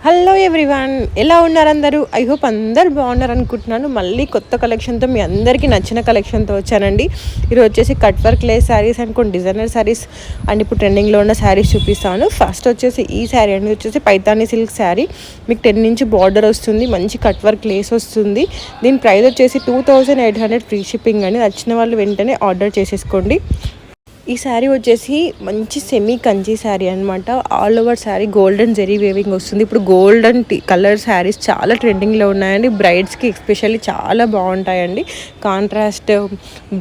Hello everyone, ఎలా ఉన్నారు అందరూ? ఐ హోప్ అందరు బాగున్నారు అనుకుంటున్నాను. మళ్ళీ కొత్త కలెక్షన్తో మీ అందరికీ నచ్చిన కలెక్షన్తో వచ్చానండి. ఈరోజు వచ్చేసి cut work lace saris and కొన్ని డిజైనర్ శారీస్ అండ్ ఇప్పుడు ట్రెండింగ్లో ఉన్న శారీస్ చూపిస్తాను. ఫస్ట్ వచ్చేసి ఈ శారీ అండి, వచ్చేసి పైతానీ సిల్క్ శారీ. మీకు 10 ఇంచ్ బార్డర్ వస్తుంది, మంచి కట్ వర్క్ లేస్ వస్తుంది. దీని ప్రైస్ వచ్చేసి 2800 ఫ్రీ షిప్పింగ్ అండి. నచ్చిన వాళ్ళు వెంటనే ఆర్డర్ చేసేసుకోండి. ఈ శారీ వచ్చేసి మంచి సెమీ కంచి శారీ అనమాట. All over sari golden zari weaving వస్తుంది. ఇప్పుడు గోల్డెన్ కలర్ శారీస్ చాలా ట్రెండింగ్లో ఉన్నాయండి. బ్రైడ్స్కి ఎస్పెషల్లీ చాలా బాగుంటాయండి. కాంట్రాస్ట్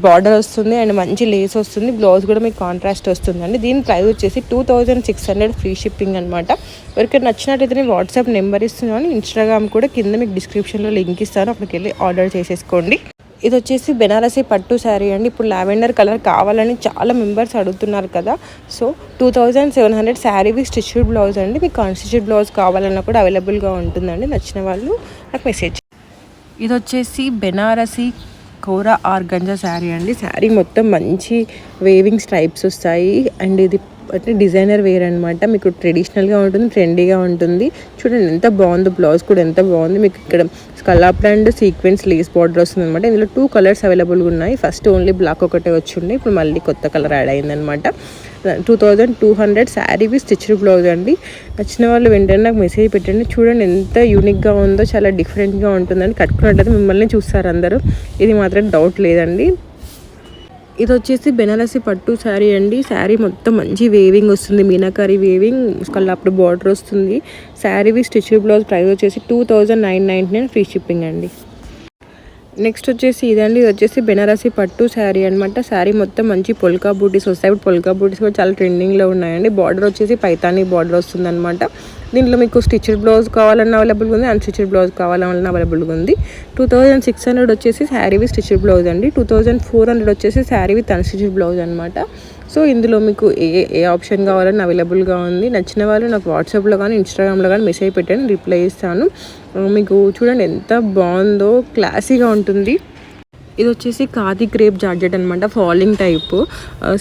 బార్డర్ వస్తుంది అండ్ మంచి లేస్ వస్తుంది. బ్లౌజ్ కూడా మీకు కాంట్రాస్ట్ వస్తుందండి. దీని ప్రైస్ వచ్చేసి 2600 ఫ్రీ షిప్పింగ్ అనమాట. ఎవరికైనా నచ్చినట్టయితే నేను వాట్సాప్ నెంబర్ ఇస్తున్నాను, ఇన్స్టాగ్రామ్ కూడా కింద మీకు డిస్క్రిప్షన్లో లింక్ ఇస్తాను, అక్కడికి వెళ్ళి ఆర్డర్ చేసేసుకోండి. ఇది వచ్చేసి బెనారసీ పట్టు శారీ అండి. ఇప్పుడు లావెండర్ కలర్ కావాలని చాలా మెంబర్స్ అడుగుతున్నారు కదా. So 2700 sari with stitched blouse అండి. మీకు అన్స్టిచ్డ్ బ్లౌజ్ కావాలన్నా కూడా అవైలబుల్గా ఉంటుందండి. నచ్చిన వాళ్ళు నాకు మెసేజ్. ఇది వచ్చేసి బెనారసీ కోరా ఆర్గంజా శారీ అండి. శారీ మొత్తం మంచి వేవింగ్ స్ట్రైప్స్ వస్తాయి అండ్ ఇది అంటే డిజైనర్ వేర్ అనమాట. మీకు ట్రెడిషనల్గా ఉంటుంది, ట్రెండీగా ఉంటుంది. చూడండి ఎంత బాగుందో, బ్లౌజ్ కూడా ఎంత బాగుంది. మీకు ఇక్కడ స్కల్లాప్ అండ్ సీక్వెన్స్ లేస్ బార్డర్ వస్తుంది అనమాట. ఇందులో 2 కలర్స్ అవైలబుల్గా ఉన్నాయి. ఫస్ట్ ఓన్లీ బ్లాక్ ఒకటే వచ్చిండే, ఇప్పుడు మళ్ళీ కొత్త కలర్ యాడ్ అయిందనమాట. 2200 శారీ విత్ స్టిచ్డ్ బ్లౌజ్ అండి. నచ్చిన వాళ్ళు వెంటనే నాకు మెసేజ్ పెట్టండి. చూడండి ఎంత యూనిక్గా ఉందో, చాలా డిఫరెంట్గా ఉంటుందండి. కట్టుకున్నట్టయితే మిమ్మల్ని చూస్తారు అందరూ, ఇది మాత్రం డౌట్ లేదండి. ఇది వచ్చేసి బెనారసీ పట్టు శారీ అండి. శారీ మొత్తం మంచి వేవింగ్ వస్తుంది, మీనాకారి వేవింగ్, స్కల్లాప్డ్ బార్డర్ వస్తుంది. Sari with stitched blouse price వచ్చేసి 2999 ఫ్రీ షిప్పింగ్ అండి. నెక్స్ట్ వచ్చేసి ఇదండి. ఇది వచ్చేసి బెనారసీ పట్టు శారీ అనమాట. శారీ మొత్తం మంచి పొల్కా బూటీస్ వస్తాయి. ఇప్పుడు పొల్కా బూటీస్ కూడా చాలా ట్రెండింగ్లో ఉన్నాయండి. బార్డర్ వచ్చేసి పైతానీ బార్డర్ వస్తుంది అనమాట. దీంట్లో మీకు స్టిచ్డ్ బ్లౌజ్ కావాలన్నా అవైలబుల్గా ఉంది, అన్స్టిచ్డ్ బ్లౌజ్ కావాలన్నా అవైలబుల్గా ఉంది. 2600 వచ్చేసి శారీ విత్ స్టిచ్డ్ బ్లౌజ్ అండి. 2400 వచ్చేసి శారీ విత్ అన్స్టిచ్డ్ బ్లౌజ్ అనమాట. సో ఇందులో మీకు ఏ ఆప్షన్ కావాలని అవైలబుల్గా ఉంది. నచ్చిన వాళ్ళు నాకు వాట్సాప్లో కానీ ఇన్స్టాగ్రామ్లో కానీ మెసేజ్ పెట్టండి, రిప్లై ఇస్తాను. మీకు చూడండి ఎంత బాగుందో, క్లాసీగా ఉంటుంది. ఇది వచ్చేసి ఖాదీ క్రేప్ జార్జెట్ అనమాట, ఫాలింగ్ టైప్.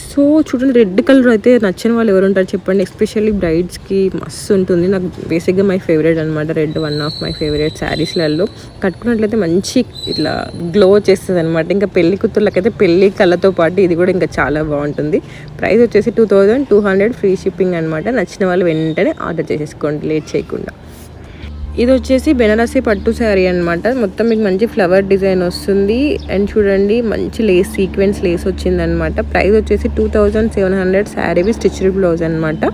సో చూడండి, రెడ్ కలర్ అయితే నచ్చిన వాళ్ళు ఎవరు ఉంటారు చెప్పండి. ఎస్పెషల్లీ బ్రైడ్స్కి మస్తు ఉంటుంది. నాకు బేసిక్గా మై ఫేవరెట్ అనమాట red, one of my favourite శారీస్లలో. కట్టుకున్నట్లయితే మంచి ఇట్లా గ్లో వచ్చేస్తుంది అనమాట. ఇంకా పెళ్లి కూతుర్లకైతే పెళ్లి కళ్ళతో పాటు ఇది కూడా ఇంకా చాలా బాగుంటుంది. ప్రైస్ వచ్చేసి 2200 ఫ్రీ షిప్పింగ్ అనమాట. నచ్చిన వాళ్ళు వెంటనే ఆర్డర్ చేసేసుకోండి లేట్ చేయకుండా. ఇది వచ్చేసి బెనారసీ పట్టు శారీ అనమాట. మొత్తం మీకు మంచి ఫ్లవర్ డిజైన్ వస్తుంది అండ్ చూడండి మంచి లేస్ సీక్వెన్స్ లేస్ వచ్చిందనమాట. ప్రైస్ వచ్చేసి 2700 శారీ విత్ స్టిచ్డ్ బ్లౌజ్ అనమాట.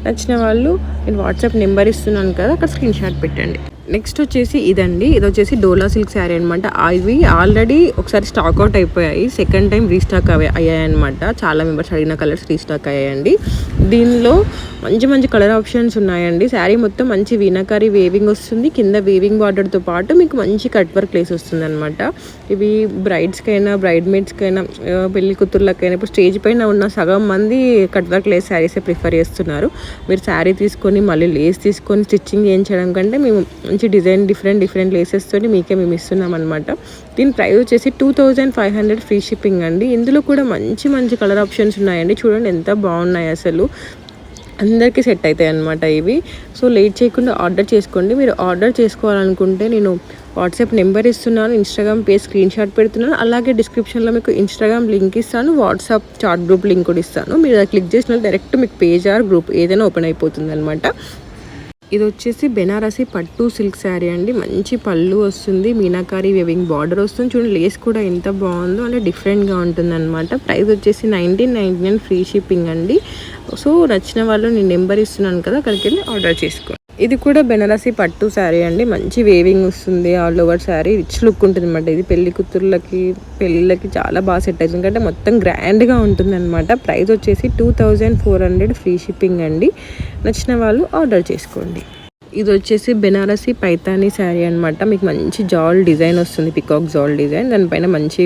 నచ్చిన వాళ్ళు నేను వాట్సాప్ నెంబర్ ఇస్తున్నాను కదా, అక్కడ స్క్రీన్ షాట్ పెట్టండి. నెక్స్ట్ వచ్చేసి ఇదండి. ఇది వచ్చేసి డోలా సిల్క్ శారీ అనమాట. ఇవి ఆల్రెడీ ఒకసారి స్టాక్ అవుట్ అయిపోయాయి, సెకండ్ టైం రీస్టాక్ అయ్యాయన్నమాట. చాలా మెంబర్స్ అడిగిన కలర్స్ రీస్టాక్ అయ్యాయండి. దీనిలో మంచి మంచి కలర్ ఆప్షన్స్ ఉన్నాయండి. శారీ మొత్తం మంచి వీనాకారి వేవింగ్ వస్తుంది, కింద వేవింగ్ బార్డర్తో పాటు మీకు మంచి కట్ వర్క్ లేస్ వస్తుంది అనమాట. ఇవి బ్రైడ్స్కైనా బ్రైడ్ మేడ్స్కైనా పెళ్లి కూతుర్లకైనా ఇప్పుడు స్టేజ్ పైన ఉన్న సగం మంది కట్ వర్క్ లేస్ శారీసే ప్రిఫర్ చేస్తున్నారు. మీరు శారీ తీసుకొని మళ్ళీ లేస్ తీసుకొని స్టిచ్చింగ్ చేయించడం కంటే మేము మంచి డిజైన్ డిఫరెంట్ లేసెస్తో మేము ఇస్తున్నాం అనమాట. దీని ప్రైస్ వచ్చేసి 2500 ఫ్రీ షిప్పింగ్ అండి. ఇందులో కూడా మంచి మంచి కలర్ ఆప్షన్స్ ఉన్నాయండి. చూడండి ఎంత బాగున్నాయి, అసలు అందరికీ సెట్ అవుతాయి అనమాట ఇవి. సో లేట్ చేయకుండా ఆర్డర్ చేసుకోండి. మీరు ఆర్డర్ చేసుకోవాలనుకుంటే నేను వాట్సాప్ నెంబర్ ఇస్తున్నాను, ఇన్స్టాగ్రామ్ పేజ్ స్క్రీన్ షాట్ పెడుతున్నాను, అలాగే డిస్క్రిప్షన్లో మీకు ఇన్స్టాగ్రామ్ లింక్ ఇస్తాను, వాట్సాప్ చాట్ గ్రూప్ లింక్ కూడా ఇస్తాను. మీరు అది క్లిక్ చేసిన డైరెక్ట్ మీకు పేజ్ ఆర్ గ్రూప్ ఏదైనా ఓపెన్ అయిపోతుంది అనమాట. ఇది వచ్చేసి బెనారసీ పట్టు సిల్క్ శారీ అండి. మంచి పళ్ళు వస్తుంది, మీనాకారి వేవింగ్ బార్డర్ వస్తుంది. చూడండి లేస్ కూడా ఎంత బాగుందో, అంటే డిఫరెంట్గా ఉంటుంది అనమాట. ప్రైస్ వచ్చేసి 1999 ఫ్రీ షిప్పింగ్ అండి. సో నచ్చిన వాళ్ళు నేను నెంబర్ ఇస్తున్నాను కదా, అక్కడికి వెళ్ళి ఆర్డర్ చేసుకోండి. ఇది కూడా బెనారసీ పట్టు శారీ అండి. మంచి వేవింగ్ వస్తుంది, all over sari rich look ఉంటుంది అనమాట. ఇది పెళ్లి కూతుర్లకి పెళ్ళిళ్ళకి చాలా బాగా సెట్ అవుతుంది, ఎందుకంటే మొత్తం గ్రాండ్గా ఉంటుంది అనమాట. ప్రైస్ వచ్చేసి 2400 ఫ్రీ షిప్పింగ్ అండి. నచ్చిన వాళ్ళు ఆర్డర్ చేసుకోండి. ఇది వచ్చేసి బెనారసీ పైతానీ శారీ అనమాట. మీకు మంచి జాల్ డిజైన్ వస్తుంది, పికాక్ జాల్ డిజైన్, దానిపైన మంచి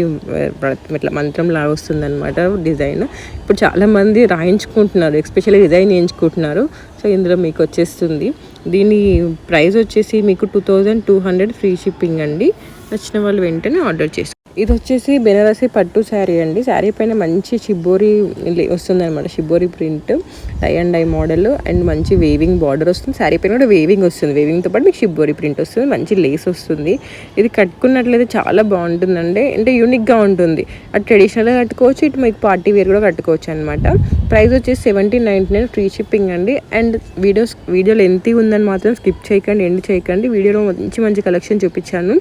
ఇట్లా మంత్రం లాగా వస్తుంది అనమాట డిజైన్. ఇప్పుడు చాలామంది రాయించుకుంటున్నారు, ఎస్పెషల్లీ డిజైన్ చేయించుకుంటున్నారు. సో ఇందులో మీకు వచ్చేస్తుంది. దీని ప్రైస్ వచ్చేసి మీకు 2200 ఫ్రీ షిప్పింగ్ అండి. నచ్చిన వాళ్ళు వెంటనే ఆర్డర్ చేసుకోండి. ఇది వచ్చేసి బెనారసి పట్టు శారీ అండి. శారీ పైన మంచి షిబోరి వస్తుంది అనమాట, shibori print, tie and dye model and మంచి వేవింగ్ బార్డర్ వస్తుంది. శారీ పైన కూడా వేవింగ్ వస్తుంది, వేవింగ్తో పాటు మీకు షిబోరి ప్రింట్ వస్తుంది, మంచి లేస్ వస్తుంది. ఇది కట్టుకున్నట్లయితే చాలా బాగుంటుందండి, అంటే యూనిక్గా ఉంటుంది. అటు ట్రెడిషనల్గా కట్టుకోవచ్చు, ఇటు మీకు పార్టీ వేర్ కూడా కట్టుకోవచ్చు అనమాట. ప్రైస్ వచ్చేసి 1799, ఫ్రీ షిప్పింగ్ అండి. అండ్ వీడియోలో ఎంత ఉందని మాత్రం స్కిప్ చేయకండి, ఎండ్ చేయకండి. వీడియోలో మంచి మంచి కలెక్షన్ చూపించాను.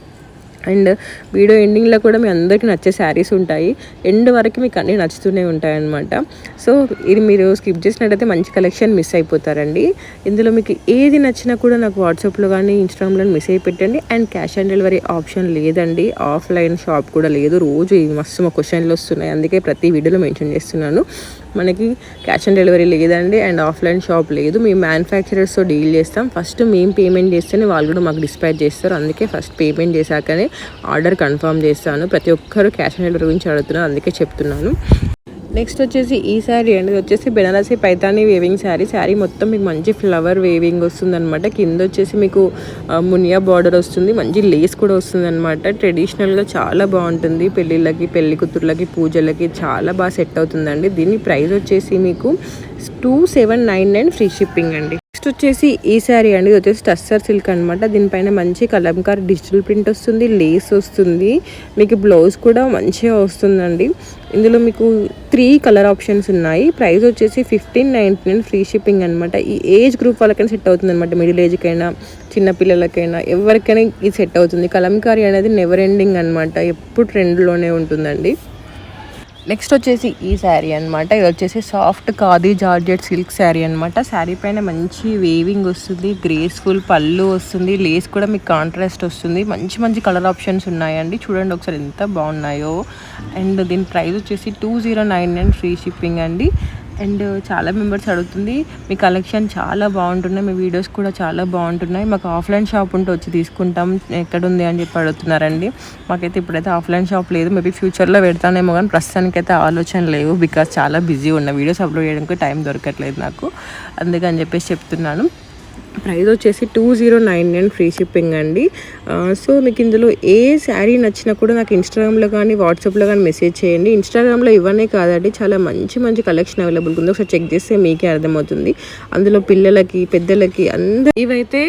అండ్ వీడియో ఎండింగ్లో కూడా మీ అందరికీ నచ్చే శారీస్ ఉంటాయి, ఎండ్ వరకు మీకు అన్నీ నచ్చుతూనే ఉంటాయి అన్నమాట. సో ఇది మీరు స్కిప్ చేసినట్టయితే మంచి కలెక్షన్ మిస్ అయిపోతారండి. ఇందులో మీకు ఏది నచ్చినా కూడా నాకు వాట్సాప్లో కానీ ఇన్స్టాగ్రామ్లో మెసేజ్ పెట్టండి. And cash on delivery option లేదండి, ఆఫ్లైన్ షాప్ కూడా లేదు. రోజు మస్తు మా క్వశ్చన్లు వస్తున్నాయి, అందుకే ప్రతి వీడియోలో మెన్షన్ చేస్తున్నాను. మనకి క్యాష్ ఆన్ డెలివరీ లేదండి, అండ్ ఆఫ్లైన్ షాప్ లేదు. మేము మ్యానుఫ్యాక్చరర్స్తో డీల్ చేస్తాం. ఫస్ట్ మేము పేమెంట్ చేస్తేనే వాళ్ళు కూడా మాకు డిస్పాచ్ చేస్తారు, అందుకే ఫస్ట్ పేమెంట్ చేశాకనే ఆర్డర్ కన్ఫర్మ్ చేస్తాను. ప్రతి ఒక్కరు క్యాష్ ఆన్ డెలివరీ గురించి అడుగుతున్నారు, అందుకే చెప్తున్నాను. నెక్స్ట్ వచ్చేసి ఈ శారీ అండి. ఇది వచ్చేసి బెనారసి పైతానీ వేవింగ్ శారీ. శారీ మొత్తం మీకు మంచి ఫ్లవర్ వేవింగ్ వస్తుంది అనమాట. కింద వచ్చేసి మీకు మునియా బార్డర్ వస్తుంది, మంచి లేస్ కూడా వస్తుంది అనమాట. ట్రెడిషనల్గా చాలా బాగుంటుంది, పెళ్ళిళ్ళకి, పెళ్లి కూతుర్లకి, పూజలకి చాలా బాగా సెట్ అవుతుందండి. దీని ప్రైస్ వచ్చేసి మీకు 2799, ఫ్రీ షిప్పింగ్ అండి. నెక్స్ట్ వచ్చేసి ఈ శారీ అండి. ఇది వచ్చేసి టస్సర్ సిల్క్ అనమాట. దీనిపైన మంచి కలంకార్ డిజిటల్ ప్రింట్ వస్తుంది, లేస్ వస్తుంది, మీకు బ్లౌజ్ కూడా మంచిగా వస్తుందండి. ఇందులో మీకు 3 కలర్ ఆప్షన్స్ ఉన్నాయి. ప్రైస్ వచ్చేసి 1599, ఫ్రీ షిప్పింగ్ అనమాట. ఈ ఏజ్ గ్రూప్ వాళ్ళకైనా సెట్ అవుతుంది అనమాట, మిడిల్ ఏజ్కైనా, చిన్నపిల్లలకైనా, ఎవరికైనా ఇది సెట్ అవుతుంది. కలంకారీ అనేది నెవర్ ఎండింగ్ అనమాట, ఎప్పుడు ట్రెండ్లోనే ఉంటుందండి. నెక్స్ట్ వచ్చేసి ఈ శారీ అనమాట. ఇది వచ్చేసి soft khadi georgette silk sari అనమాట. శారీ పైన మంచి వేవింగ్ వస్తుంది, గ్రేస్ఫుల్ పళ్ళు వస్తుంది, లేస్ కూడా మీకు కాంట్రాస్ట్ వస్తుంది. మంచి మంచి కలర్ ఆప్షన్స్ ఉన్నాయండి, చూడండి ఒకసారి ఎంత బాగున్నాయో. అండ్ దీని ప్రైస్ వచ్చేసి 2099, ఫ్రీ షిప్పింగ్ అండి. అండ్ చాలా మెంబర్స్ అడుగుతుంది, మీ కలెక్షన్ చాలా బాగుంటున్నాయి, మీ వీడియోస్ కూడా చాలా బాగుంటున్నాయి, మాకు ఆఫ్లైన్ షాప్ ఉంటే వచ్చి తీసుకుంటాం, ఎక్కడుంది అని చెప్పి అడుగుతున్నారండి. మాకైతే ఇప్పుడైతే ఆఫ్లైన్ షాప్ లేదు, మేబీ ఫ్యూచర్లో పెడతానేమో, కానీ ప్రస్తుతానికైతే ఆలోచన లేవు. బికాస్ చాలా బిజీ ఉన్న, వీడియోస్ అప్లోడ్ చేయడానికి టైం దొరకట్లేదు నాకు, అందుకని చెప్పేసి చెప్తున్నాను. ప్రైస్ వచ్చేసి 2099, ఫ్రీ షిప్పింగ్ అండి. సో మీకు ఇందులో ఏ శారీ నచ్చినా కూడా నాకు ఇన్స్టాగ్రామ్లో కానీ వాట్సాప్లో కానీ మెసేజ్ చేయండి. ఇన్స్టాగ్రామ్లో ఇవన్నీ కాదండి, చాలా మంచి మంచి కలెక్షన్ అవైలబుల్ ఉంది, ఒకసారి చెక్ చేస్తే మీకే అర్థమవుతుంది. అందులో పిల్లలకి, పెద్దలకి అందరూ ఇవైతే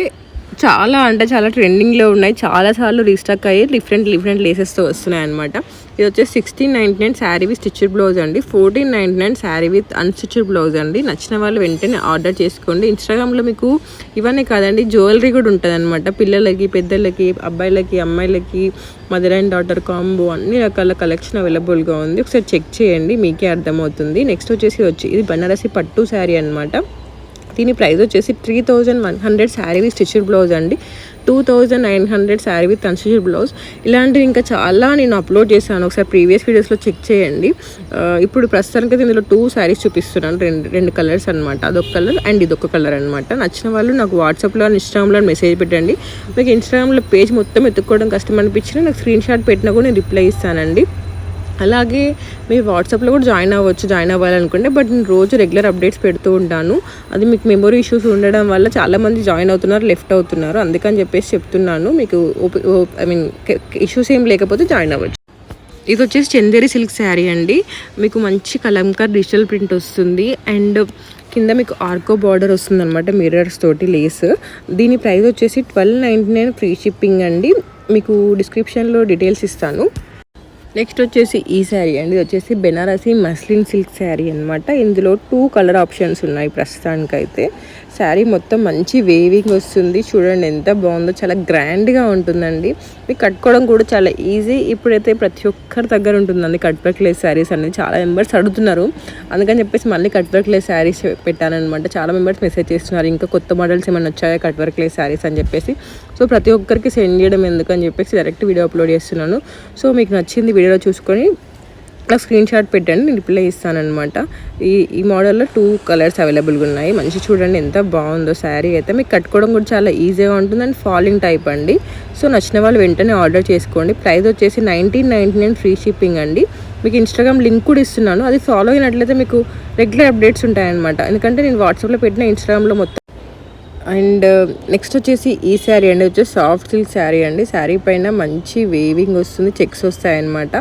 చాలా అంటే చాలా ట్రెండింగ్లో ఉన్నాయి, చాలాసార్లు రీస్టాక్ అయ్యి డిఫరెంట్ లేసెస్తో వస్తున్నాయి అనమాట. ఇది వచ్చేసి 1699, శారీ విత్ స్టిచ్డ్ బ్లౌజ్ అండి. 1499, శారీ విత్ అన్స్టిచ్డ్ బ్లౌజ్ అండి. నచ్చిన వాళ్ళు వెంటనే ఆర్డర్ చేసుకోండి. ఇన్స్టాగ్రామ్లో మీకు ఇవన్నీ కాదండి, జ్యువెలరీ కూడా ఉంటుంది అనమాట, పిల్లలకి, పెద్దలకి, అబ్బాయిలకి, అమ్మాయిలకి, మదర్ అండ్ డాటర్ కాంబో, అన్ని రకాల కలెక్షన్ అవైలబుల్గా ఉంది, ఒకసారి చెక్ చేయండి, మీకే అర్థమవుతుంది. నెక్స్ట్ వచ్చేసి ఇది బనారసి పట్టు శారీ అనమాట. దీని ప్రైస్ వచ్చేసి 3100, శారీ విత్ స్టిచ్డ్ బ్లౌజ్ అండి. 2900, శారీ విత్ అన్స్టిచ్డ్ బ్లౌజ్. ఇలాంటివి ఇంకా చాలా నేను అప్లోడ్ చేశాను, ఒకసారి ప్రీవియస్ వీడియోస్లో చెక్ చేయండి. ఇప్పుడు ప్రస్తుతానికి ఇందులో 2 శారీస్ చూపిస్తున్నాను, రెండు కలర్స్ అనమాట, అదొక కలర్ అండ్ ఇదొక కలర్ అనమాట. నచ్చిన వాళ్ళు నాకు వాట్సాప్లో, ఇన్స్టాగ్రామ్లో మెసేజ్ పెట్టండి. మీకు ఇన్స్టాగ్రామ్లో పేజ్ మొత్తం ఎత్తుక్కోవడం కష్టం అనిపించినా నాకు స్క్రీన్ షాట్ పెట్టినా కూడా నేను రిప్లై ఇస్తానండి. అలాగే మీరు వాట్సాప్లో కూడా జాయిన్ అవ్వాలనుకుంటే, బట్ నేను రోజు రెగ్యులర్ అప్డేట్స్ పెడుతూ ఉంటాను. అది మీకు మెమరీ ఇష్యూస్ ఉండడం వల్ల చాలామంది జాయిన్ అవుతున్నారు, లెఫ్ట్ అవుతున్నారు, అందుకని చెప్పేసి చెప్తున్నాను. మీకు ఇష్యూస్ ఏం లేకపోతే జాయిన్ అవ్వచ్చు. ఇది వచ్చేసి చందేరి సిల్క్ శారీ అండి. మీకు మంచి కలంకార్ డిజిటల్ ప్రింట్ వస్తుంది, అండ్ కింద మీకు ఆర్కో బార్డర్ వస్తుంది అనమాట, మిర్రర్స్ తోటి లేస్. దీని ప్రైస్ వచ్చేసి 1299, ఫ్రీ షిప్పింగ్ అండి. మీకు డిస్క్రిప్షన్లో డీటెయిల్స్ ఇస్తాను. నెక్స్ట్ వచ్చేసి ఈ శారీ అండి. ఇది వచ్చేసి బెనారసి మస్లిన్ సిల్క్ శారీ అనమాట. ఇందులో 2 కలర్ ఆప్షన్స్ ఉన్నాయి ప్రస్తుతానికైతే. శారీ మొత్తం మంచి వేవింగ్ వస్తుంది, చూడండి ఎంత బాగుందో, చాలా గ్రాండ్గా ఉంటుందండి. మీకు కట్టుకోవడం కూడా చాలా ఈజీ. ఇప్పుడైతే ప్రతి ఒక్కరి దగ్గర ఉంటుందండి కట్ వర్క్ లేస్ శారీస్ అనేది, చాలా మెంబర్స్ అడుగుతున్నారు, అందుకని చెప్పేసి మళ్ళీ కట్ వర్క్ లేస్ శారీస్ పెట్టానమాట. చాలా మెంబర్స్ మెసేజ్ చేస్తున్నారు, ఇంకా కొత్త మోడల్స్ ఏమైనా వచ్చాయా కట్ వర్క్ లేస్ శారీస్ అని చెప్పేసి. సో ప్రతి ఒక్కరికి సెండ్ చేయడం ఎందుకని చెప్పేసి డైరెక్ట్ వీడియో అప్లోడ్ చేస్తున్నాను. సో మీకు నచ్చింది వీడియోలో చూసుకొని నాకు స్క్రీన్ షాట్ పెట్టండి, నేను రిప్లై ఇస్తానమాట. ఈ మోడల్లో 2 కలర్స్ అవైలబుల్గా ఉన్నాయి, మంచి చూడండి ఎంత బాగుందో శారీ అయితే. మీకు కట్టుకోవడం కూడా చాలా ఈజీగా ఉంటుంది అండ్ ఫాలింగ్ టైప్ అండి. సో నచ్చిన వాళ్ళు వెంటనే ఆర్డర్ చేసుకోండి. ప్రైస్ వచ్చేసి 1999, ఫ్రీ షిప్పింగ్ అండి. మీకు ఇన్స్టాగ్రామ్ లింక్ కూడా ఇస్తున్నాను, అది ఫాలో అయినట్లయితే మీకు రెగ్యులర్ అప్డేట్స్ ఉంటాయన్నమాట. ఎందుకంటే నేను వాట్సాప్లో పెట్టిన ఇన్స్టాగ్రామ్లో మొత్తం అండ్ నెక్స్ట్ వచ్చేసి ఈ శారీ అండి, వచ్చేసి సాఫ్ట్ సిల్క్ శారీ అండి. శారీ పైన మంచి వేవింగ్ వస్తుంది, చెక్స్ వస్తాయన్నమాట.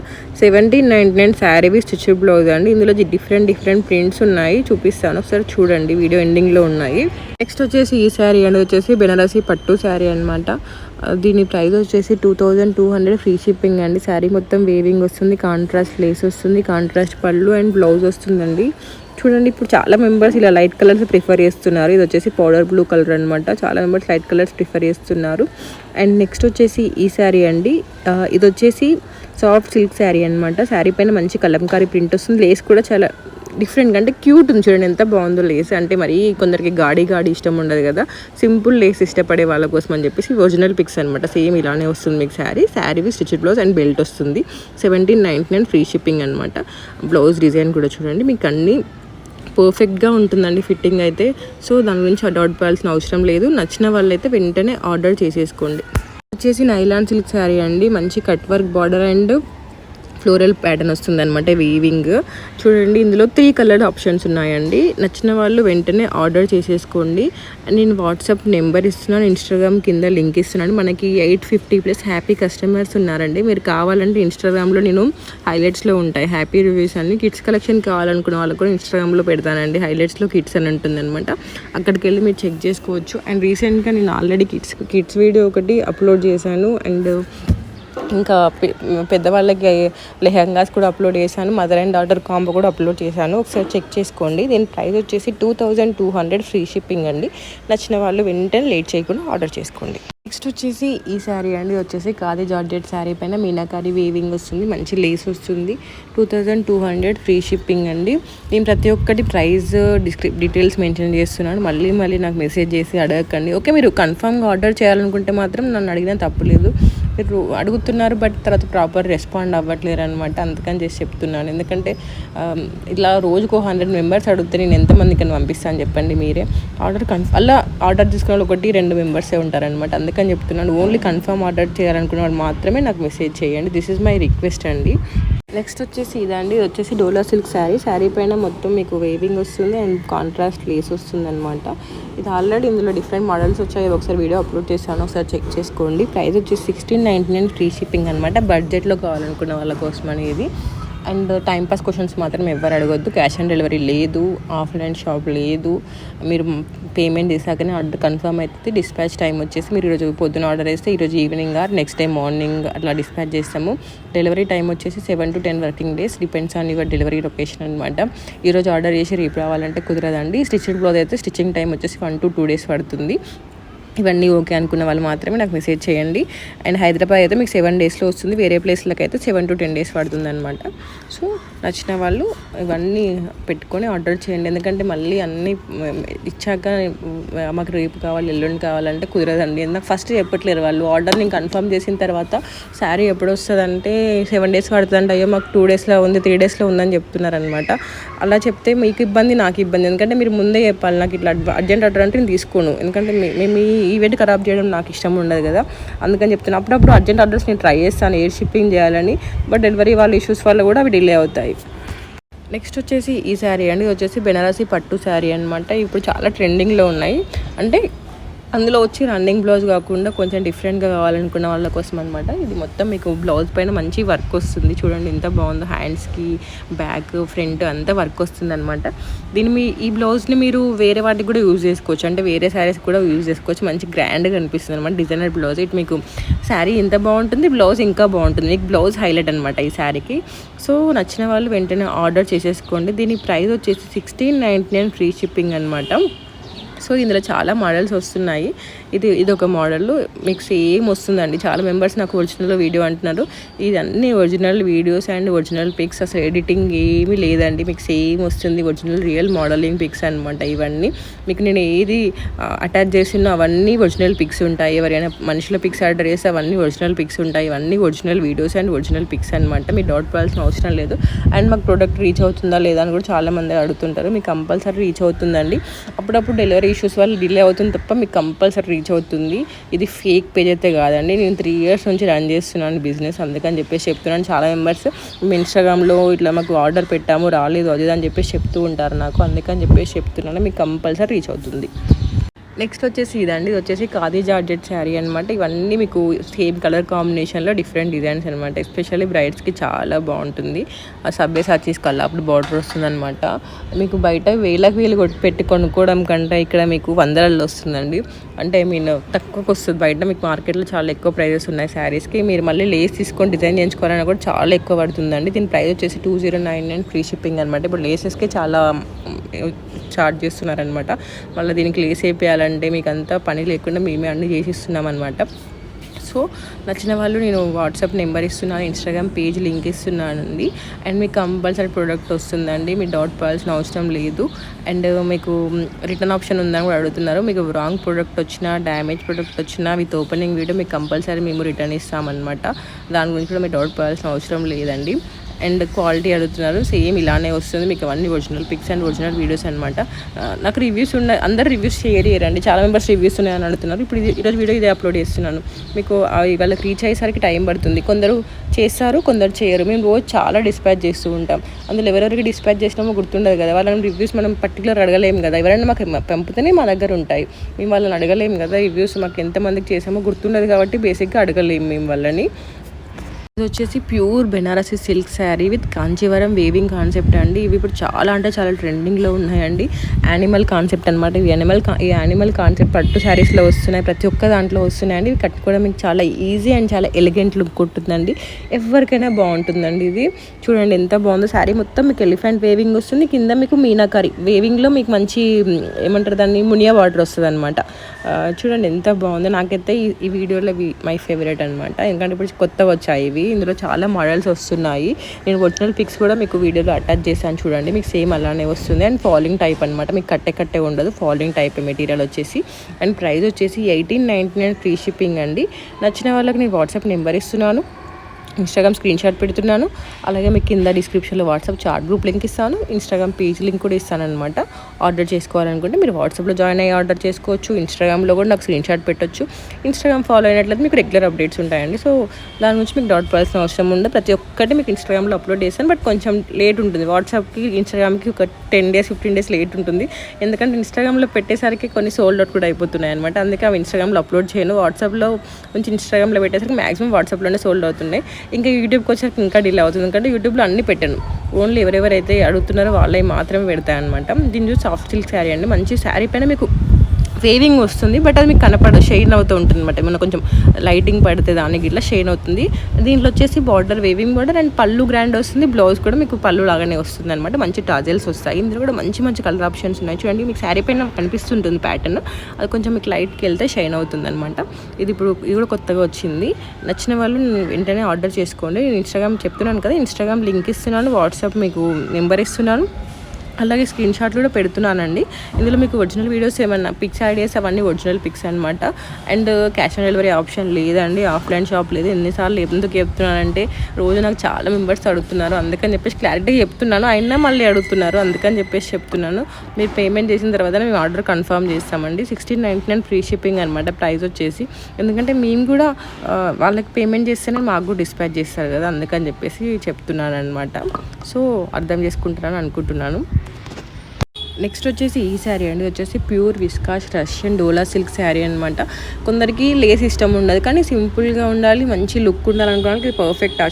1799 శారీ వి స్టిచ్డ్ బ్లౌజ్ అండి. ఇందులో డిఫరెంట్ ప్రింట్స్ ఉన్నాయి, చూపిస్తాను ఒకసారి చూడండి, వీడియో ఎండింగ్లో ఉన్నాయి. నెక్స్ట్ వచ్చేసి ఈ శారీ అండి, వచ్చేసి బెనారసి పట్టు శారీ అనమాట. దీని ప్రైస్ వచ్చేసి 2200 ఫ్రీ షిప్పింగ్ అండి. శారీ మొత్తం వేవింగ్ వస్తుంది, కాంట్రాస్ట్ లేస్ వస్తుంది, కాంట్రాస్ట్ పళ్ళు అండ్ బ్లౌజ్ వస్తుందండి. చూడండి, ఇప్పుడు చాలా మెంబర్స్ ఇలా లైట్ కలర్స్ ప్రిఫర్ చేస్తున్నారు. ఇది వచ్చేసి పౌడర్ బ్లూ కలర్ అనమాట. చాలా మెంబర్స్ లైట్ కలర్స్ ప్రిఫర్ చేస్తున్నారు. అండ్ నెక్స్ట్ వచ్చేసి ఈ శారీ అండి, ఇది వచ్చేసి సాఫ్ట్ సిల్క్ శారీ అనమాట. శారీ పైన మంచి కలంకారీ ప్రింట్ వస్తుంది, లేస్ కూడా చాలా డిఫరెంట్గా అంటే క్యూట్ ఉంది. చూడండి ఎంత బాగుందో లేస్. అంటే మరి కొందరికి గాడి ఇష్టం ఉండదు కదా, సింపుల్ లేస్ ఇష్టపడే వాళ్ళ కోసం అని చెప్పేసి ఒరిజినల్ పిక్స్ అనమాట. సేమ్ ఇలానే వస్తుంది మీకు sari with stitched blouse and belt వస్తుంది. 1799 ఫ్రీ షిప్పింగ్ అనమాట. బ్లౌజ్ డిజైన్ కూడా చూడండి, మీకు అన్నీ పర్ఫెక్ట్గా ఉంటుందండి ఫిట్టింగ్ అయితే. సో దాని గురించి డౌట్ పడాల్సిన అవసరం లేదు. నచ్చిన వాళ్ళైతే వెంటనే ఆర్డర్ చేసేసుకోండి. వచ్చేసి నైలాన్ సిల్క్ శారీ అండి, మంచి cut work border and floral pattern వస్తుంది అనమాట, వీవింగ్. చూడండి, ఇందులో 3 కలర్ ఆప్షన్స్ ఉన్నాయండి. నచ్చిన వాళ్ళు వెంటనే ఆర్డర్ చేసేసుకోండి. నేను వాట్సాప్ నెంబర్ ఇస్తున్నాను, ఇన్స్టాగ్రామ్ కింద లింక్ ఇస్తున్నాను. మనకి 850+ హ్యాపీ కస్టమర్స్ ఉన్నారండి. మీరు కావాలంటే ఇన్స్టాగ్రామ్లో నేను హైలైట్స్లో ఉంటాయి హ్యాపీ రివ్యూస్ అన్ని. కిడ్స్ కలెక్షన్ కావాలనుకున్న వాళ్ళకు కూడా ఇన్స్టాగ్రామ్లో పెడతానండి, హైలైట్స్లో కిడ్స్ అని ఉంటుంది అనమాట. అక్కడికి వెళ్ళి మీరు చెక్ చేసుకోవచ్చు. అండ్ రీసెంట్గా నేను ఆల్రెడీ కిడ్స్ వీడియో ఒకటి అప్లోడ్ చేశాను. అండ్ ఇంకా పెద్దవాళ్ళకి లెహంగాస్ కూడా అప్లోడ్ చేశాను, మదర్ అండ్ డాటర్ కాంబో కూడా అప్లోడ్ చేశాను. ఒకసారి చెక్ చేసుకోండి. దీని ప్రైస్ వచ్చేసి 2200 ఫ్రీ షిప్పింగ్ అండి. నచ్చిన వాళ్ళు వెంటనే లేట్ చేయకుండా ఆర్డర్ చేసుకోండి. నెక్స్ట్ వచ్చేసి ఈ శారీ అండి, వచ్చేసి ఖాదీ జార్జెట్ శారీ పైన మీనాకారి వేవింగ్ వస్తుంది, మంచి లేస్ వస్తుంది. 2200 ఫ్రీ షిప్పింగ్ అండి. నేను ప్రతి ఒక్కటి ప్రైస్ డీటెయిల్స్ మెన్షన్ చేస్తున్నాను, మళ్ళీ నాకు మెసేజ్ చేసి అడగకండి. ఓకే, మీరు కన్ఫామ్గా ఆర్డర్ చేయాలనుకుంటే మాత్రం నన్ను అడిగినా తప్పులేదు. మీరు అడుగుతున్నారు బట్ తర్వాత ప్రాపర్ రెస్పాండ్ అవ్వట్లేరు అనమాట, అందుకని చేసి చెప్తున్నాను. ఎందుకంటే ఇలా రోజుకు 100 మెంబర్స్ అడిగితే నేను ఎంతమందికి పంపిస్తాను చెప్పండి మీరే. అలా ఆర్డర్ తీసుకున్న వాళ్ళు 1-2 మెంబర్సే ఉంటారనమాట, అందుకని చెప్తున్నాను. ఓన్లీ కన్ఫర్మ్ ఆర్డర్ చేయాలనుకున్న వాళ్ళు మాత్రమే నాకు మెసేజ్ చేయండి. దిస్ ఈజ్ మై రిక్వెస్ట్ అండి. నెక్స్ట్ వచ్చేసి ఇదండి, ఇది వచ్చేసి డోలా సిల్క్ శారీ పైన మొత్తం మీకు వేవింగ్ వస్తుంది అండ్ కాంట్రాస్ట్ లేస్ వస్తుంది అనమాట. ఇది ఆల్రెడీ ఇందులో డిఫరెంట్ మోడల్స్ వచ్చాయి, ఒకసారి వీడియో అప్లోడ్ చేశాను, ఒకసారి చెక్ చేసుకోండి. ప్రైస్ వచ్చేసి 1699 ఫ్రీ షిప్పింగ్ అనమాట. బడ్జెట్లో కావాలనుకున్న వాళ్ళ కోసం అనేది. అండ్ టైంపాస్ క్వశ్చన్స్ మాత్రం ఎవరు అడగొద్దు. క్యాష్ ఆన్ డెలివరీ లేదు, ఆఫ్లైన్ షాప్ లేదు. మీరు పేమెంట్ చేశాకనే ఆర్డర్ కన్ఫర్మ్ అవుతుంది. డిస్పాచ్ టైం వచ్చేసి మీరు ఈరోజు పొద్దున ఆర్డర్ చేస్తే ఈరోజు evening or next day morning అట్లా డిస్పాచ్ చేస్తాము. డెలివరీ టైం వచ్చేసి 7 to 10 working days, depends on your delivery location అనమాట. ఈరోజు ఆర్డర్ చేసి రేపు రావాలంటే కుదరదండి. స్టిచ్డ్ బ్లౌజ్ అయితే స్టిచ్చింగ్ టైం వచ్చేసి 1 to 2 days పడుతుంది. ఇవన్నీ ఓకే అనుకున్న వాళ్ళు మాత్రమే నాకు మెసేజ్ చేయండి. అండ్ హైదరాబాద్ అయితే మీకు 7 daysలో వస్తుంది, వేరే ప్లేస్లకు అయితే 7 to 10 days పడుతుంది అనమాట. సో నచ్చిన వాళ్ళు ఇవన్నీ పెట్టుకొని ఆర్డర్ చేయండి. ఎందుకంటే మళ్ళీ అన్నీ ఇచ్చాక మాకు రేపు కావాలి ఎల్లుండి కావాలంటే కుదరదండి. ఎందుకంటే ఫస్ట్ చెప్పట్లేరు వాళ్ళు. ఆర్డర్ నేను కన్ఫర్మ్ చేసిన తర్వాత శారీ ఎప్పుడు వస్తుందంటే 7 days పడుతుందంటే, అయ్యో మాకు 2 daysలో ఉంది 3 daysలో ఉందని చెప్తున్నారు అనమాట. అలా చెప్తే మీకు ఇబ్బంది, నాకు ఇబ్బంది. ఎందుకంటే మీరు ముందే చెప్పాలి, నాకు ఇట్లా అర్జెంట్ ఆర్డర్ అంటే నేను తీసుకోను. ఎందుకంటే మేము ఈవెంట్ ఖరాబ్ చేయడం నాకు ఇష్టం ఉండదు కదా, అందుకని చెప్తున్నాను. అప్పుడప్పుడు అర్జెంట్ ఆర్డర్స్ నేను ట్రై చేస్తాను ఎయిర్ షిప్పింగ్ చేయాలని, బట్ డెలివరీ వాళ్ళ ఇష్యూస్ వల్ల కూడా అవి డిలే అవుతాయి. నెక్స్ట్ వచ్చేసి ఈ శారీ అండి, వచ్చేసి బెనారసి పట్టు శారీ అనమాట. ఇప్పుడు చాలా ట్రెండింగ్లో ఉన్నాయి. అంటే అందులో వచ్చి రన్నింగ్ బ్లౌజ్ కాకుండా కొంచెం డిఫరెంట్గా కావాలనుకున్న వాళ్ళ కోసం అనమాట. ఇది మొత్తం మీకు బ్లౌజ్ పైన మంచి వర్క్ వస్తుంది. చూడండి ఎంత బాగుందో, హ్యాండ్స్కి బ్యాక్ ఫ్రంట్ అంతా వర్క్ వస్తుంది అనమాట. ఈ బ్లౌజ్ని మీరు వేరే వాటికి కూడా యూజ్ చేసుకోవచ్చు, అంటే వేరే శారీస్ కూడా యూజ్ చేసుకోవచ్చు. మంచి గ్రాండ్గా అనిపిస్తుంది అనమాట డిజైనర్ బ్లౌజ్. ఇటు మీకు శారీ ఎంత బాగుంటుంది, బ్లౌజ్ ఇంకా బాగుంటుంది. మీకు బ్లౌజ్ హైలైట్ అనమాట ఈ శారీకి. సో నచ్చిన వాళ్ళు వెంటనే ఆర్డర్ చేసేసుకోండి. దీని ప్రైస్ వచ్చేసి 1699 ఫ్రీ షిప్పింగ్ అనమాట. సో ఇందులో చాలా మోడల్స్ వస్తున్నాయి. ఇది ఒక మోడల్ మీకు సేమ్ వస్తుందండి. చాలా మెంబర్స్ నాకు ఒరిజినల్ వీడియో అంటున్నారు. ఇది అన్ని original videos and original pics, అసలు ఎడిటింగ్ ఏమీ లేదండి. మీకు సేమ్ వస్తుంది, ఒరిజినల్ రియల్ మోడలింగ్ పిక్స్ అనమాట. ఇవన్నీ మీకు నేను ఏది అటాచ్ చేసినా అవన్నీ ఒరిజినల్ పిక్స్ ఉంటాయి. ఎవరైనా మనుషుల పిక్స్ ఆర్డర్ చేస్తే అవన్నీ ఒరిజినల్ పిక్స్ ఉంటాయి. ఇవన్నీ original videos and original pics అనమాట. మీరు డౌట్ పడాల్సిన అవసరం లేదు. అండ్ మాకు ప్రోడక్ట్ రీచ్ అవుతుందా లేదా అని కూడా చాలామంది అడుగుతుంటారు. మీకు కంపల్సరీ రీచ్ అవుతుందండి. అప్పుడప్పుడు డెలివరీ ఇష్యూస్ వల్ల డిలే అవుతుంది తప్ప మీకు కంపల్సరీ రీచ్ అవుతుంది. ఇది ఫేక్ పేజ్ అయితే కాదండి. నేను 3 years నుంచి రన్ చేస్తున్నాను బిజినెస్, అందుకని చెప్పేసి చెప్తున్నాను. చాలా మెంబర్స్ ఇన్స్టాగ్రామ్లో ఇట్లా మాకు ఆర్డర్ పెట్టాము రాలేదు అది అని చెప్పేసి చెప్తూ ఉంటారు నాకు, అందుకని చెప్పేసి చెప్తున్నాను. మీకు కంపల్సరీ రీచ్ అవుతుంది. నెక్స్ట్ వచ్చేసి ఇదండి, ఇది వచ్చేసి ఖాదీ జార్జెట్ శారీ అనమాట. ఇవన్నీ మీకు సేమ్ కలర్ కాంబినేషన్లో డిఫరెంట్ డిజైన్స్ అనమాట. ఎస్పెషల్లీ బ్రైడ్స్కి చాలా బాగుంటుంది. ఆ సబ్బే సాచీస్ కల్లాపుడు బార్డర్ వస్తుంది అనమాట. మీకు బయట వేలు పెట్టి కొనుక్కోవడం కంటే ఇక్కడ మీకు వందలలో వస్తుందండి. అంటే తక్కువకి వస్తుంది. బయట మీకు మార్కెట్లో చాలా ఎక్కువ ప్రైజెస్ ఉన్నాయి శారీస్కి. మీరు మళ్ళీ లేస్ తీసుకొని డిజైన్ చేయించుకోవాలన్నా కూడా చాలా ఎక్కువ పడుతుందండి. దీని ప్రైస్ వచ్చేసి 2099 ఫ్రీ షిప్పింగ్ అనమాట. ఇప్పుడు లేసెస్కి చాలా చార్జ్ చేస్తున్నారనమాట. మళ్ళీ దీనికి లేస్ వేయాలంటే మీకు అంతా పని లేకుండా మేమే అన్నీ చేసిస్తున్నాం అనమాట. సో నచ్చిన వాళ్ళు నేను వాట్సాప్ నెంబర్ ఇస్తున్నాను, ఇన్స్టాగ్రామ్ పేజ్ లింక్ ఇస్తున్నానండి. అండ్ మీకు కంపల్సరీ ప్రోడక్ట్ వస్తుందండి, మీరు డౌట్ పడాల్సిన అవసరం లేదు. అండ్ మీకు రిటర్న్ ఆప్షన్ ఉందని కూడా అడుగుతున్నారు. మీకు రాంగ్ ప్రోడక్ట్ వచ్చినా, డ్యామేజ్ ప్రోడక్ట్ వచ్చినా విత్ ఓపెనింగ్ వీడియో మీకు కంపల్సరీ మేము రిటర్న్ ఇస్తామన్నమాట. దాని గురించి కూడా మీరు డౌట్ పడాల్సిన అవసరం లేదండి. అండ్ క్వాలిటీ అడుగుతున్నారు, సేమ్ ఇలానే వస్తుంది మీకు. అవన్నీ original pics and original videos అనమాట. నాకు రివ్యూస్ ఉన్నాయి, అందరు రివ్యూస్ షేర్ చేయరండి, చాలా మెంబర్స్ రివ్యూస్ ఉన్నాయని అడుగుతున్నారు. ఇప్పుడు ఈరోజు వీడియో ఇదే అప్లోడ్ చేస్తున్నాను. మీకు వాళ్ళకి రీచ్ అయ్యేసరికి టైం పడుతుంది. కొందరు చేస్తారు, కొందరు చేయరు. మేము రోజు చాలా డిస్పాచ్ చేస్తూ ఉంటాం. అందులో ఎవరెవరికి డిస్పాచ్ చేసినామో గుర్తుండదు కదా. వాళ్ళని రివ్యూస్ మనం పర్టికులర్ అడగలేము కదా. ఎవరైనా మాకు పంపితేనే మా దగ్గర ఉంటాయి. మేము వాళ్ళని అడగలేము కదా. రివ్యూస్ మాకు ఎంతమందికి చేసామో గుర్తుండదు కాబట్టి బేసిక్గా అడగలేము మేము వాళ్ళని. ఇది వచ్చేసి pure Banarasi silk sari with Kanjeevaram weaving concept అండి. ఇవి ఇప్పుడు చాలా అంటే చాలా ట్రెండింగ్లో ఉన్నాయండి. యానిమల్ కాన్సెప్ట్ అనమాట. ఈ యానిమల్ కాన్సెప్ట్ పట్టు శారీస్లో వస్తున్నాయి, ప్రతి ఒక్క దాంట్లో వస్తున్నాయండి. ఇవి కట్టుకోవడం మీకు చాలా ఈజీ అండ్ చాలా ఎలిగెంట్ లుక్ ఉంటుందండి. ఎవరికైనా బాగుంటుందండి. ఇది చూడండి ఎంత బాగుందో. శారీ మొత్తం మీకు ఎలిఫెంట్ వేవింగ్ వస్తుంది, కింద మీకు మీనాకారి వేవింగ్లో మీకు మంచి ఏమంటారు దాన్ని, మునియా వాటర్ వస్తుంది అనమాట. చూడండి ఎంత బాగుందో. నాకైతే ఈ వీడియోలో మై ఫేవరెట్ అనమాట. ఎందుకంటే ఇప్పుడు కొత్తగా వచ్చాయి ఇవి. ఇందులో చాలా మోడల్స్ వస్తున్నాయి. నేను ఒరిజినల్ పిక్స్ కూడా మీకు వీడియోలో అటాచ్ చేశాను చూడండి. మీకు సేమ్ అలానే వస్తుంది. అండ్ ఫాలింగ్ టైప్ అనమాట. మీకు కట్టే ఉండదు, ఫాలింగ్ టైప్ మెటీరియల్ వచ్చేసి. అండ్ ప్రైస్ వచ్చేసి 1899 ఫ్రీ షిప్పింగ్ అండి. నచ్చిన వాళ్ళకి నేను వాట్సాప్ నెంబర్ ఇస్తున్నాను, ఇన్స్టాగ్రామ్ స్క్రీన్ షాట్ పెడుతున్నాను. అలాగే మీకు కింద డిస్క్రిప్షన్లో వాట్సాప్ చాట్ గ్రూప్ లింక్ ఇస్తాను, ఇన్స్టాగ్రామ్ పేజ్ లింక్ కూడా ఇస్తాను అనమాట. ఆర్డర్ చేసుకోవాలనుకుంటే మీరు వాట్సాప్లో జాయిన్ అయ్యి ఆర్డర్ చేసుకోవచ్చు. ఇన్స్టాగ్రామ్లో కూడా నాకు స్క్రీన్ షాట్ పెట్టొచ్చు. ఇన్స్టాగ్రామ్ ఫాలో అయినట్లయితే మీకు రెగ్యులర్ అప్డేట్స్ ఉంటాయండి. సో దాని గురించి మీకు డౌట్ పడాల్సిన అవసరం ఉండదు. ప్రతి ఒక్కటి మీకు ఇన్స్టాగ్రామ్లో అప్లోడ్ చేస్తాను. బట్ కొంచెం లేట్ ఉంటుంది. వాట్సాప్కి ఇన్స్టాగ్రామ్కి ఒక 10 days 15 days లేట్ ఉంటుంది. ఎందుకంటే ఇన్స్టాగ్రామ్లో పెట్టేసరికి కొన్ని సోల్డ్ అవుట్ కూడా అయిపోతున్నాయి అనమాట. అందుకే అవి ఇన్స్టాగ్రామ్లో అప్లోడ్ చేయను. వాట్సాప్లో నుంచి ఇన్స్టాగ్రామ్లో పెట్టేసరికి మ్యాక్సిమం వాట్సాప్లోనే సోల్డ్ అవుతున్నాయి. ఇంకా యూట్యూబ్కి వచ్చేసరికి ఇంకా డిలే అవుతుంది. ఎందుకంటే యూట్యూబ్లో అన్నీ పెట్టాను, ఓన్లీ ఎవరెవరైతే అడుగుతున్నారో వాళ్ళవి మాత్రమే పెడతాయి అనమాట. దీని చూసి సాఫ్ట్ సిల్క్ శారీ అండి. మంచి శారీ పైన మీకు వేవింగ్ వస్తుంది, బట్ అది మీకు కనపడదు, షైన్ అవుతూ ఉంటుంది అనమాట. ఏమన్నా కొంచెం లైటింగ్ పడితే దానికి ఇట్లా షైన్ అవుతుంది. దీంట్లో వచ్చేసి బార్డర్ వేవింగ్ బార్డర్ అండ్ పళ్ళు గ్రాండ్ వస్తుంది. బ్లౌజ్ కూడా మీకు పళ్ళు లాగానే వస్తుంది అనమాట. మంచి టాజెల్స్ వస్తాయి. ఇందులో కూడా మంచి మంచి కలర్ ఆప్షన్స్ ఉన్నాయి చూడండి. మీకు శారీ పైన కనిపిస్తుంటుంది ప్యాటర్న్, అది కొంచెం మీకు లైట్కి వెళ్తే షైన్ అవుతుంది అనమాట. ఇది కూడా కొత్తగా వచ్చింది. నచ్చిన వాళ్ళు వెంటనే ఆర్డర్ చేసుకోండి. నేను ఇన్స్టాగ్రామ్ చెప్తున్నాను కదా, ఇన్స్టాగ్రామ్ లింక్ ఇస్తున్నాను, వాట్సాప్ మీకు నెంబర్ ఇస్తున్నాను, అలాగే స్క్రీన్ షాట్లు కూడా పెడుతున్నానండి. ఇందులో మీకు ఒరిజినల్ వీడియోస్ ఏమన్నా పిక్స్ ఐడియాస్ అవన్నీ ఒరిజినల్ పిక్స్ అనమాట. And cash on delivery option లేదండి, ఆఫ్లైన్ షాప్ లేదు. ఎన్నిసార్లు ఎందుకు చెప్తున్నానంటే రోజు నాకు చాలా మెంబర్స్ అడుగుతున్నారు, అందుకని చెప్పేసి క్లారిటీగా చెప్తున్నాను. అయినా మళ్ళీ అడుగుతున్నారు, అందుకని చెప్పేసి చెప్తున్నాను. మీరు పేమెంట్ చేసిన తర్వాత మేము ఆర్డర్ కన్ఫర్మ్ చేస్తామండి. 1699 ఫ్రీ షిప్పింగ్ అనమాట ప్రైస్ వచ్చేసి. ఎందుకంటే మేము కూడా వాళ్ళకి పేమెంట్ చేస్తేనే మాకు కూడా డిస్పాచ్ చేస్తారు కదా, అందుకని చెప్పేసి చెప్తున్నాను అనమాట. సో అర్థం చేసుకుంటున్నాను అనుకుంటున్నాను. నెక్స్ట్ వచ్చేసి ఈ శారీ అండి. వచ్చేసి ప్యూర్ విస్కాస్ రష్యన్ డోలా సిల్క్ శారీ అనమాట. కొందరికి లేస్ ఇష్టం ఉండదు, కానీ సింపుల్గా ఉండాలి, మంచి లుక్ ఉండాలనుకోవడానికి పర్ఫెక్ట్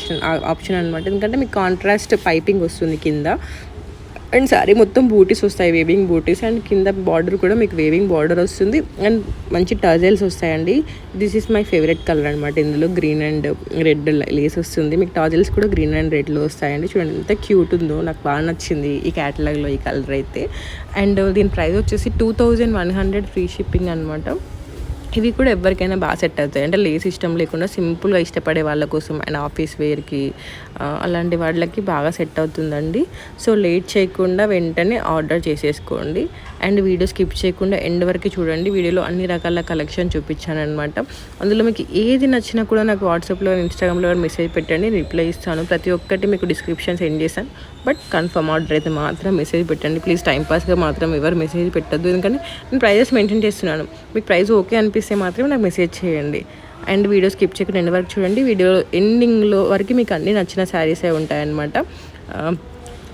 ఆప్షన్ అనమాట. ఎందుకంటే మీకు కాంట్రాస్ట్ పైపింగ్ వస్తుంది కింద. అండ్ శారీ మొత్తం బూటీస్ వస్తాయి, వేవింగ్ బూటీస్. అండ్ కింద బార్డర్ కూడా మీకు వేవింగ్ బార్డర్ వస్తుంది. అండ్ మంచి టజల్స్ వస్తాయండి. This is my favourite colour అనమాట. ఇందులో గ్రీన్ అండ్ రెడ్ లేస్ వస్తుంది. మీకు టజల్స్ కూడా గ్రీన్ అండ్ రెడ్లో వస్తాయండి. చూడండి ఎంత క్యూట్ ఉందో, నాకు బాగా నచ్చింది ఈ క్యాటలాగ్లో ఈ కలర్ అయితే. అండ్ దీని ప్రైస్ వచ్చేసి 2100 ఫ్రీ షిప్పింగ్ అనమాట. ఇవి కూడా ఎవరికైనా బాగా సెట్ అవుతాయి. అంటే లేస్ ఇష్టం లేకుండా సింపుల్గా ఇష్టపడే వాళ్ళ కోసం అండ్ ఆఫీస్ వేర్కి అలాంటి వాళ్ళకి బాగా సెట్ అవుతుందండి. సో లేట్ చేయకుండా వెంటనే ఆర్డర్ చేసేసుకోండి. అండ్ వీడియో స్కిప్ చేయకుండా ఎండ్ వరకు చూడండి. వీడియోలో అన్ని రకాల కలెక్షన్ చూపించాను అనమాట. అందులో మీకు ఏది నచ్చినా కూడా నాకు వాట్సాప్లో ఇన్స్టాగ్రామ్లో మెసేజ్ పెట్టండి, రిప్లై ఇస్తాను. ప్రతి ఒక్కటి మీకు డిస్క్రిప్షన్ సెండ్ చేశాను. బట్ కన్ఫర్మ్ ఆర్డర్ అయితే మాత్రం మెసేజ్ పెట్టండి ప్లీజ్. టైంపాస్గా మాత్రం ఎవరు మెసేజ్ పెట్టద్దు, ఎందుకంటే నేను ప్రైజెస్ మెయింటైన్ చేస్తున్నాను. మీకు ప్రైస్ ఓకే అనిపిస్తే మాత్రమే నాకు మెసేజ్ చేయండి. అండ్ వీడియో స్కిప్ చేయకుండా ఎండ్ వరకు చూడండి. వీడియో ఎండింగ్లో వరకు మీకు అన్నీ నచ్చిన శారీసే ఉంటాయన్నమాట.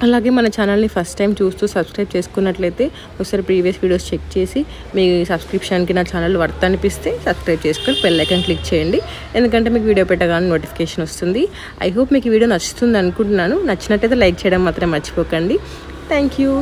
అలాగే మన ఛానల్ని ఫస్ట్ టైం చూస్తూ సబ్స్క్రైబ్ చేసుకున్నట్లయితే ఒకసారి ప్రీవియస్ వీడియోస్ చెక్ చేసి మీ సబ్స్క్రిప్షన్కి నా ఛానల్ వర్త్ అనిపిస్తే సబ్స్క్రైబ్ చేసుకొని బెల్ ఐకాన్ క్లిక్ చేయండి. ఎందుకంటే మీకు వీడియో పెట్టగానే నోటిఫికేషన్ వస్తుంది. ఐ హోప్ మీకు ఈ వీడియో నచ్చుతుంది అనుకుంటున్నాను. నచ్చినట్టయితే లైక్ చేయడం మాత్రం మర్చిపోకండి. Thank you.